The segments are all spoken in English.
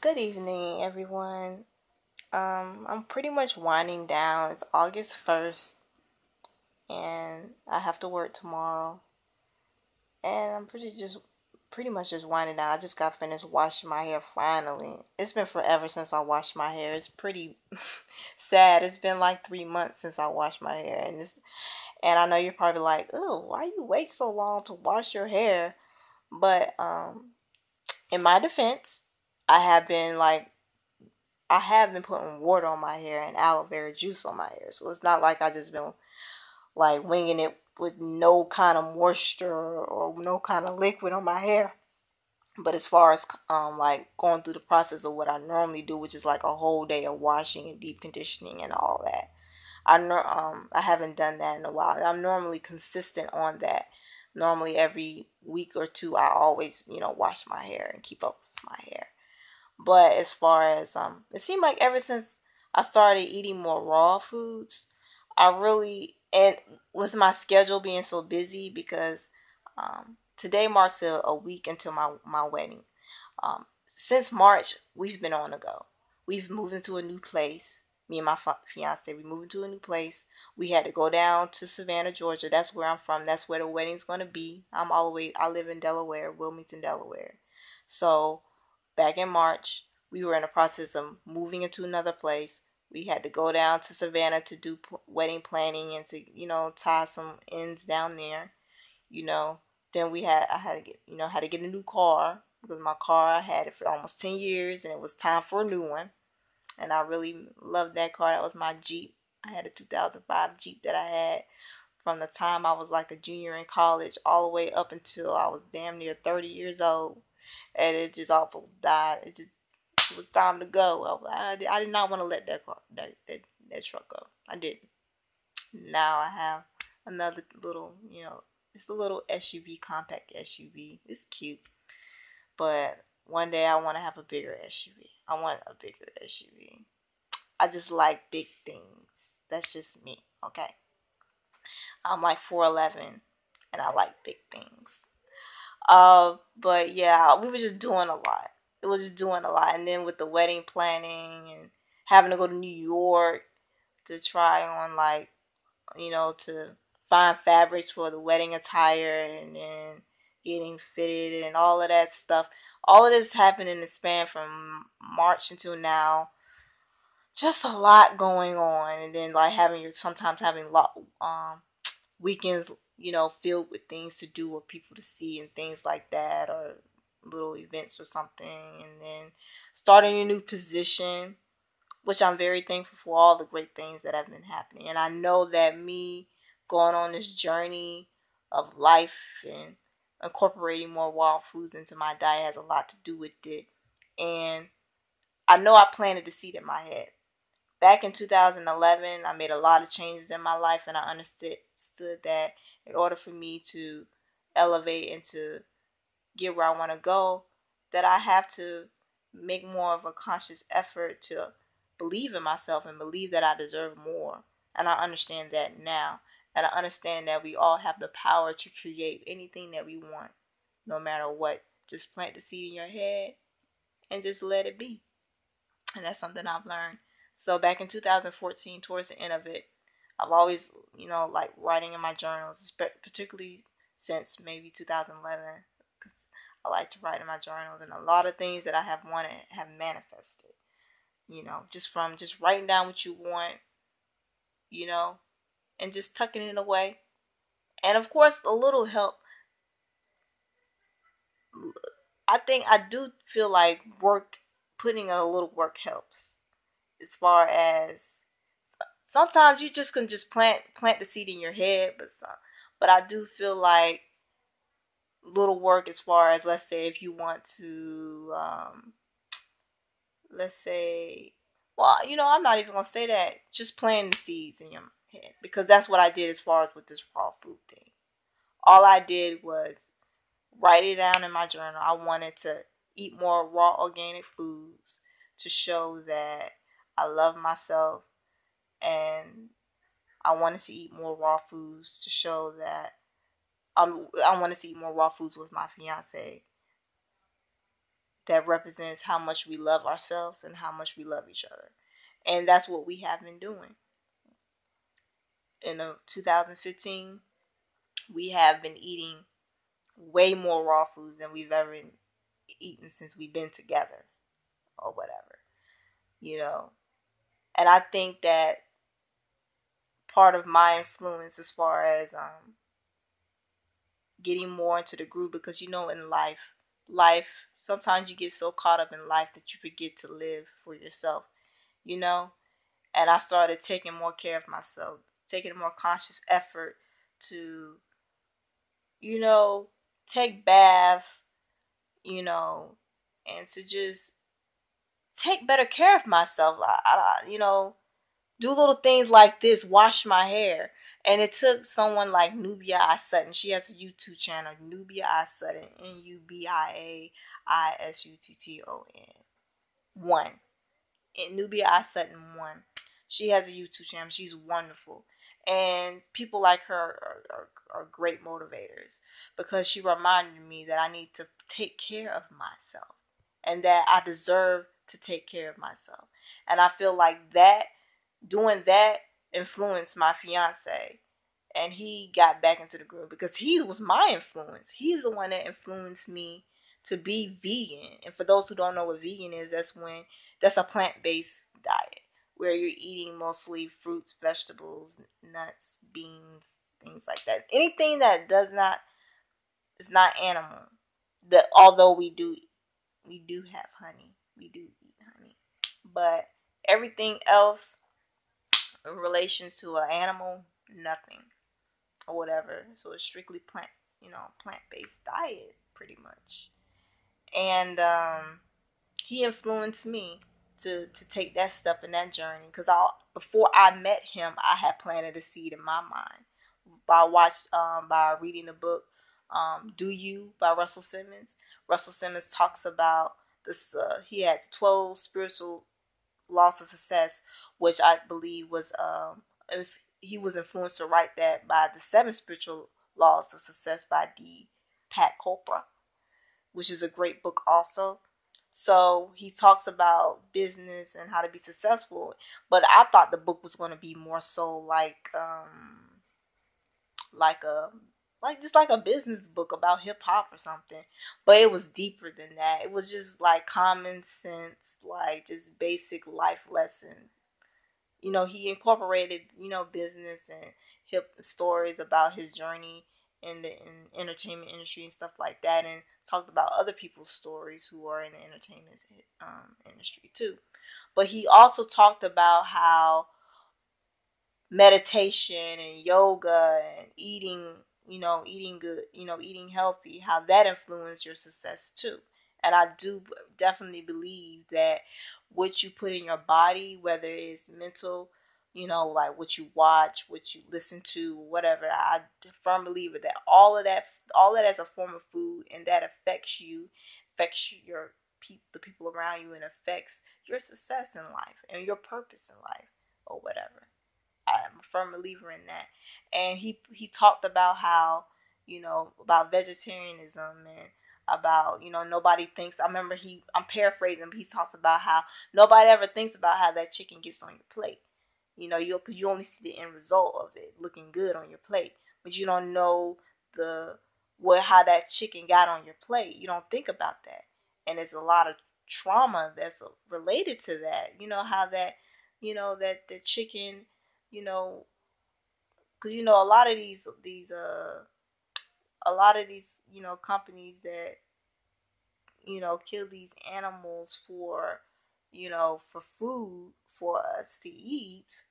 Good evening, everyone. I'm pretty much winding down. It's August 1st, and I have to work tomorrow. And I'm pretty much just winding down. I just got finished washing my hair finally. It's been forever since I washed my hair. It's pretty sad. It's been like 3 months since I washed my hair, and I know you're probably like, "Oh, why you wait so long to wash your hair?" But in my defense, I have been like I have been putting water on my hair and aloe vera juice on my hair. So it's not like I just been like winging it with no kind of moisture or no kind of liquid on my hair. But as far as like going through the process of what I normally do, which is like a whole day of washing and deep conditioning and all that, I haven't done that in a while. I'm normally consistent on that. Normally every week or two, I always wash my hair and keep up with my hair. But as far as it seemed like ever since I started eating more raw foods, I really and with my schedule being so busy because today marks a week until my wedding. Since March, we've been on the go. We've moved into a new place. Me and my fiance, we moved into a new place. We had to go down to Savannah, Georgia. That's where I'm from. That's where the wedding's gonna be. I live in Delaware, Wilmington, Delaware. So back in March, we were in the process of moving into another place. We had to go down to Savannah to do wedding planning and to, tie some ends down there. You know, then I had to get a new car because my car I had it for almost 10 years and it was time for a new one. And I really loved that car. That was my Jeep. I had a 2005 Jeep that I had from the time I was like a junior in college all the way up until I was damn near 30 years old. And it just almost died. It was time to go. I did not want to let that truck go. I didn't. Now I have another little, it's a little SUV, compact SUV. It's cute, but one day I want to have a bigger SUV. I want a bigger SUV. I just like big things. That's just me. Okay, I'm like 4'11", and I like big things. But yeah, we were just doing a lot. It was just doing a lot, and then with the wedding planning and having to go to New York to try on like to find fabrics for the wedding attire and then getting fitted and all of that stuff. All of this happened in the span from March until now. Just a lot going on, and then like sometimes having weekends, filled with things to do or people to see and things like that, or little events or something, and then starting a new position, which I'm very thankful for all the great things that have been happening. And I know that me going on this journey of life and incorporating more wild foods into my diet has a lot to do with it. And I know I planted the seed in my head. Back in 2011, I made a lot of changes in my life, and I understood that in order for me to elevate and to get where I want to go, that I have to make more of a conscious effort to believe in myself and believe that I deserve more. And I understand that now. And I understand that we all have the power to create anything that we want, no matter what. Just plant the seed in your head and just let it be. And that's something I've learned. So back in 2014, towards the end of it, I've always, like writing in my journals, particularly since maybe 2011, because I like to write in my journals, and a lot of things that I have wanted have manifested. Just from just writing down what you want, you know, and just tucking it away. And of course, a little help. I think I do feel like putting a little work helps. As far as sometimes you just can just plant the seed in your head, but I do feel like little work as far as, let's say, if you want to let's say, well, I'm not even gonna say that. Just planting the seeds in your head, because that's what I did as far as with this raw food thing. All I did was write it down in my journal. I wanted to eat more raw organic foods to show that I love myself, and I wanted to eat more raw foods to show that I wanted to eat more raw foods with my fiance. that represents how much we love ourselves and how much we love each other. And that's what we have been doing. In 2015, we have been eating way more raw foods than we've ever eaten since we've been together or whatever, you know. And I think that part of my influence as far as getting more into the groove, because in life sometimes you get so caught up in life that you forget to live for yourself, you know. And I started taking more care of myself, taking a more conscious effort to, take baths, and to just take better care of myself. Do little things like this, wash my hair. And it took someone like Nubia I Sutton. She has a YouTube channel, Nubia I Sutton, NubiaISutton 1. And Nubia I Sutton 1. She has a YouTube channel. She's wonderful. And people like her are great motivators, because she reminded me that I need to take care of myself and that I deserve to take care of myself. And I feel like doing that influenced my fiance, and he got back into the groove because he was my influence. He's the one that influenced me to be vegan. And for those who don't know what vegan is, that's a plant-based diet where you're eating mostly fruits, vegetables, nuts, beans, things like that. Anything that is not animal. Although we do have honey. We do eat honey. But everything else in relation to an animal, nothing or whatever. So it's strictly plant-based diet pretty much. And he influenced me to take that step in that journey, because before I met him, I had planted a seed in my mind by reading the book Do You by Russell Simmons. Russell Simmons talks about this. He had 12 spiritual laws of success, which I believe was if he was influenced to write that by the 7 spiritual laws of success by Pat Chopra, which is a great book also. So he talks about business and how to be successful, but I thought the book was going to be more so like a just like a business book about hip hop or something. But it was deeper than that. It was just like common sense, like just basic life lessons. He incorporated, business and hip stories about his journey in the entertainment industry and stuff like that, and talked about other people's stories who are in the entertainment industry too. But he also talked about how meditation and yoga and eating good, eating healthy, how that influenced your success too. And I do definitely believe that what you put in your body, whether it's mental, like what you watch, what you listen to, whatever, I firmly believe that all of that is a form of food, and that affects the people around you, and affects your success in life and your purpose in life or whatever. I'm a firm believer in that. And he talked about how, about vegetarianism, and about, nobody thinks, I'm paraphrasing, but he talks about how nobody ever thinks about how that chicken gets on your plate. Cause you only see the end result of it looking good on your plate, but you don't know how that chicken got on your plate. You don't think about that. And there's a lot of trauma that's related to that. How that, that the chicken, because a lot of these companies that kill these animals for food for us to eat,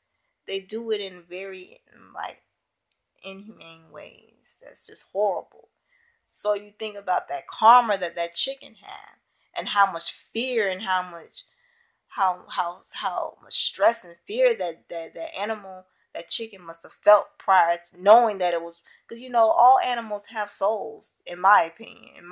they do it in very like inhumane ways. That's just horrible. So you think about that karma that chicken had, and how much fear and how much stress and fear that animal, that chicken must have felt prior to knowing that it was, because all animals have souls, in my opinion.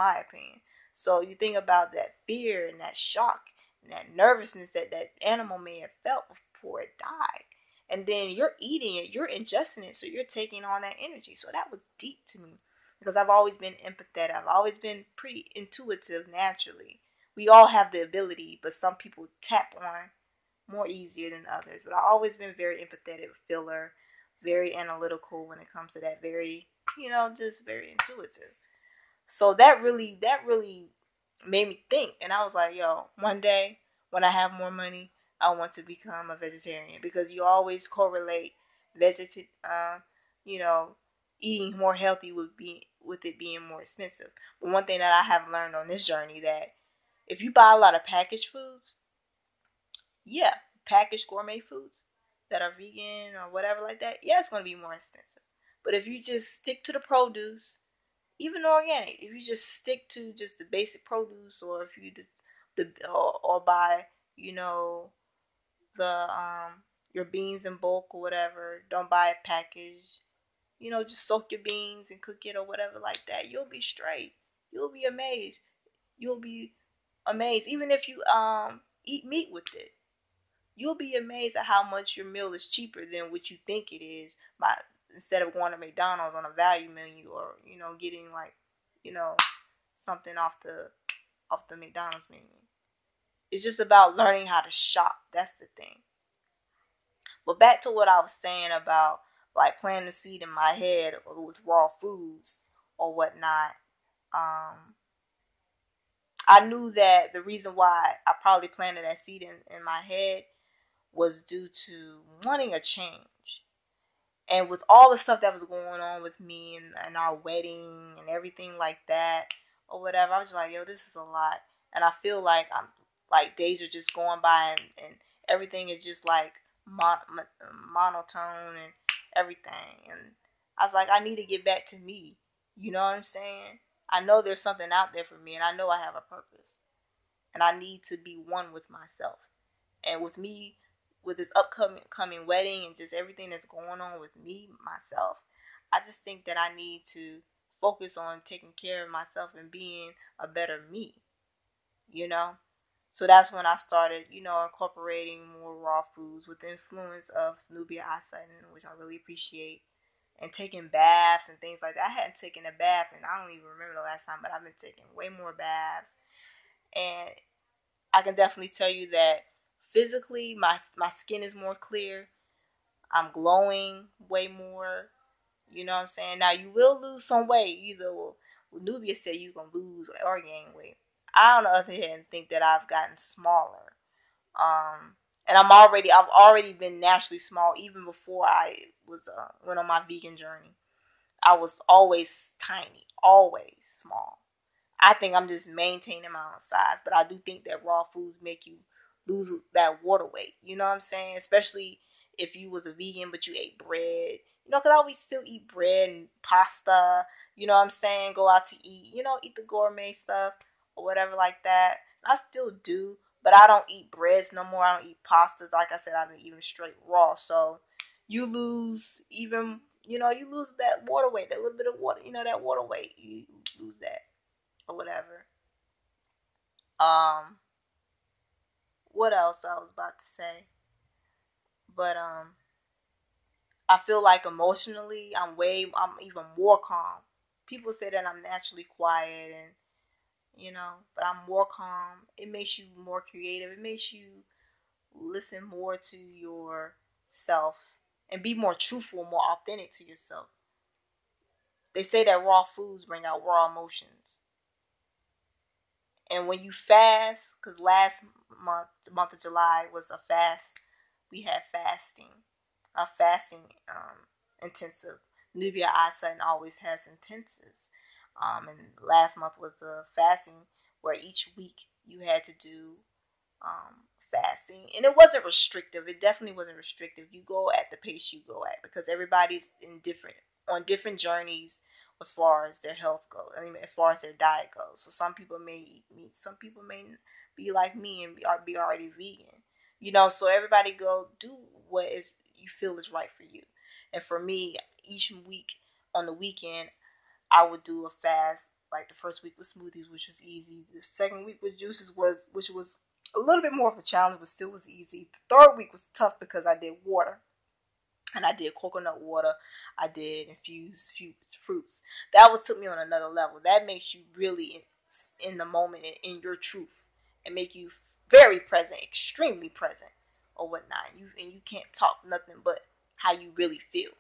So you think about that fear and that shock and that nervousness that animal may have felt before it died, and then you're eating it, you're ingesting it, so you're taking on that energy. So that was deep to me, because I've always been empathetic. I've always been pretty intuitive naturally We all have the ability, but some people tap on more easier than others. But I've always been very empathetic, feeler, very analytical when it comes to that. Very, just very intuitive. So that really made me think, and I was like, yo, one day when I have more money, I want to become a vegetarian, because you always correlate veget you know eating more healthy with it being more expensive. But one thing that I have learned on this journey, that if you buy a lot of packaged foods, yeah, packaged gourmet foods that are vegan or whatever like that, yeah, it's going to be more expensive. But if you just stick to the produce, even organic, if you just stick to just the basic produce, or if you just or buy, you know, the your beans in bulk or whatever, don't buy it packaged. Just soak your beans and cook it or whatever like that. You'll be straight. You'll be amazed. You'll be amazed. Even if you eat meat with it, you'll be amazed at how much your meal is cheaper than what you think it is. By Instead of going to McDonald's on a value menu, or getting like you know something off the McDonald's menu. It's just about learning how to shop. That's the thing. But back to what I was saying about like planting the seed in my head or with raw foods or whatnot. Um, I knew that the reason why I probably planted that seed in my head was due to wanting a change. And with all the stuff that was going on with me and our wedding and everything like that or whatever, I was like, yo, this is a lot. And I feel like I'm like days are just going by, and everything is just like monotone and everything. And I was like, I need to get back to me. You know what I'm saying? I know there's something out there for me, and I know I have a purpose. And I need to be one with myself. And with me, with this upcoming wedding and just everything that's going on with me, myself, I just think that I need to focus on taking care of myself and being a better me, you know? So that's when I started, incorporating more raw foods with the influence of Nubia acai, which I really appreciate, and taking baths and things like that. I hadn't taken a bath, and I don't even remember the last time, but I've been taking way more baths. And I can definitely tell you that physically, my skin is more clear. I'm glowing way more. You know what I'm saying? Now, you will lose some weight. Either Nubia said you can lose or gain weight. I, on the other hand, think that I've gotten smaller. And I've already been naturally small even before I went on my vegan journey. I was always tiny, always small. I think I'm just maintaining my own size, but I do think that raw foods make you lose that water weight. You know what I'm saying? Especially if you was a vegan but you ate bread. Because I always still eat bread and pasta. You know what I'm saying? Go out to eat. Eat the gourmet stuff or whatever like that. I still do, but I don't eat breads no more. I don't eat pastas. Like I said, I've been eating straight raw. So you lose you lose that water weight, that little bit of water. That water weight. You lose that or whatever. Um, what else I was about to say? But I feel like emotionally, I'm even more calm. People say that I'm naturally quiet, and but I'm more calm. It makes you more creative. It makes you listen more to yourself and be more truthful, more authentic to yourself. They say that raw foods bring out raw emotions. And when you fast, because last the month of July was a fast, we had a fasting intensive. Nubia Asa always has intensives. And last month was the fasting where each week you had to do fasting, and it wasn't restrictive. It definitely wasn't restrictive. You go at the pace you go at, because everybody's on different journeys as far as their health goes. As far as their diet goes. So some people may eat meat. Some people may be like me and be already vegan. So everybody go do what is you feel is right for you. And for me, each week on the weekend, I would do a fast. Like the first week was smoothies, which was easy. The second week was juices, which was a little bit more of a challenge, but still was easy. The third week was tough because I did water. And I did coconut water. I did infused fruits. That took me on another level. That makes you really in the moment and in your truth. and make you very present, extremely present, or whatnot. And you can't talk nothing but how you really feel.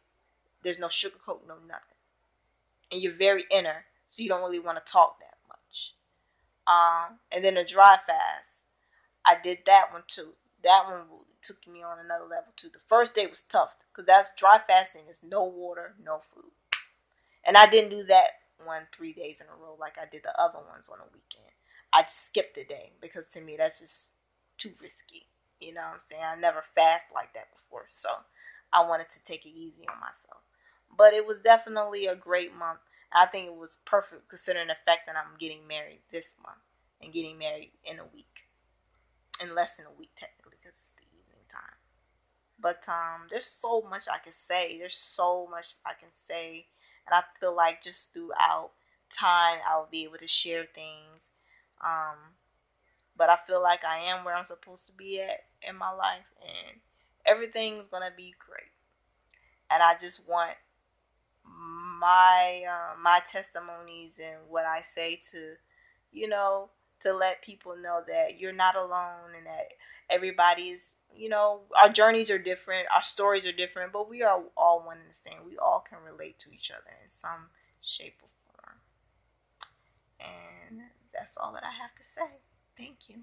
There's no sugarcoat, no nothing, and you're very inner, so you don't really want to talk that much. And then a dry fast, I did that one too. That one took me on another level too. The first day was tough because that's dry fasting is no water, no food. And I didn't do that one 3 days in a row like I did the other ones on a weekend. I just skipped a day because to me that's just too risky. You know what I'm saying? I never fast like that before, so I wanted to take it easy on myself. But it was definitely a great month. I think it was perfect considering the fact that I'm getting married this month and getting married in a week. In less than a week technically because it's the evening time. But there's so much I can say. There's so much I can say. And I feel like just throughout time I'll be able to share things. But I feel like I am where I'm supposed to be at in my life, and everything's gonna be great. And I just want my testimonies and what I say to, you know, to let people know that you're not alone and that everybody's, our journeys are different, our stories are different, but we are all one and the same. We all can relate to each other in some shape or form. And that's all that I have to say. Thank you.